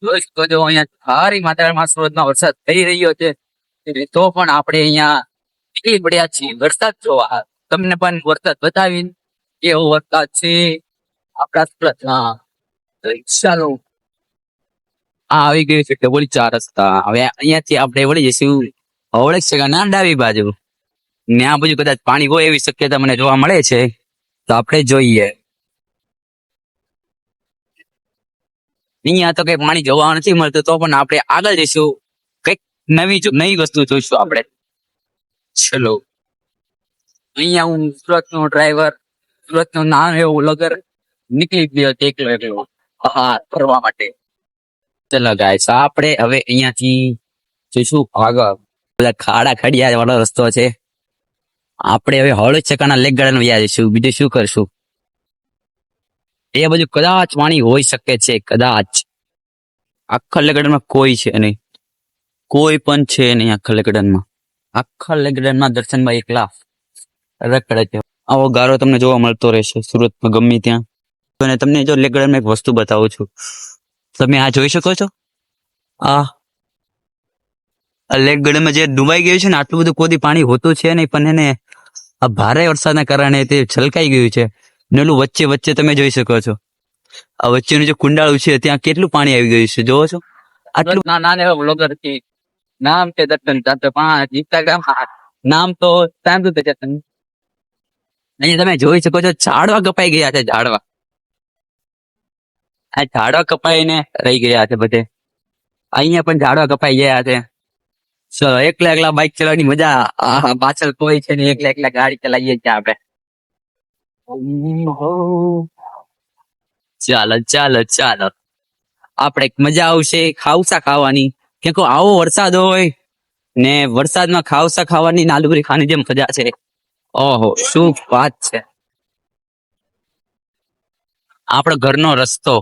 દોસ્તો જો અહીંયા સારી માત્રામાં સુરતમાં વરસાદ થઈ રહ્યો છે તો પણ આપણે અહીંયા નીકળી પડ્યા છીએ વરસાદ જોવા. તમને પણ વરસાદ બતાવીને કેવો વરસાદ છે આપણા સુરતમાં. તો ચાલો આ આવી ગયું છે ડબોલી 4 રસ્તા. હવે અહીંયાથી આપણે વળી જઈશું હવળે છે ના ડાબી બાજુ. ને આ બાજુ કદાચ પાણી હોય એવી શક્યતા મને જોવા મળે છે, તો આપણે જોઈએ. અહીંયા તો કઈ પાણી જોવા નથી મળતું, તો પણ આપણે આગળ જઈશું, કઈક નવી વસ્તુ જોઈશું આપણે. ચલો અહીંયા હું સુરત નો ડ્રાઈવર, સુરત નું નામ એવું લગર નીકળી ગયો એકલો હા ફરવા માટે. ચલો ગાઈસ આપણે હવે અહીંયાથી જઈશું આગળ. બધા ખાડા ખડિયા વાળો રસ્તો છે. આપણે હવે હળદ ચકાના લેક ગાર્ડન વ્યા જઈશું. બીજું શું કરશું? એ બાજુ કદાચ પાણી હોઈ શકે છે, કદાચ. આખા લેક ગાર્ડનમાં કોઈ છે નહીં, કોઈ પણ છે નહીં આખા લેક ગાર્ડનમાં. આખા લેક ગાર્ડનમાં દર્શનભાઈ એકલા રખડે છે. આવો ગારો તમને જોવા મળતો રહેશે સુરતમાં ગમે ત્યાં. અને તમને જો લેક ગાર્ડનમાં એક વસ્તુ બતાવું છું. તમે આ જોઈ શકો છો? આ લેક ગાર્ડનમાં જે ડૂબાઈ ગયું છે ને, આટલું બધું કોઈ પાણી હોતું છે નહીં, પણ એને આ ભારે વરસાદના કારણે તે છલકાઈ ગયું છે. ને ઓલું વચ્ચે વચ્ચે તમે જોઈ શકો છો, આ વચ્ચેનું જે કુંડાળું છે ત્યાં કેટલું પાણી આવી ગયું છે, જોવો છો? આટલું નાના એવા બ્લોગર છે, નામ છે દર્શન 405, ઇન્સ્ટાગ્રામ નામ તો સાંભળ્યું છે. અહીંયા તમે જોઈ શકો છો ઝાડવા કપાઈ ગયા છે. ઝાડવા કપાઈને રહી ગયા છે બધે. અહીંયા પણ ઝાડવા કપાઈ ગયા છે. ચલો એકલા બાઇક ચલાવવાની મજા. પાછળ કોઈ છે ને, એકલા ગાડી ચલાવીએ છીએ આપણે. ચાલો આપણે મજા આવશે ખાવસા ખાવાની. કે આવો વરસાદ હોય ને વરસાદમાં ખાવસા ખાવાની, આલુપુરી ખાવાની જેમ મજા છે. ઓહો શું વાત છે. આપણો ઘરનો રસ્તો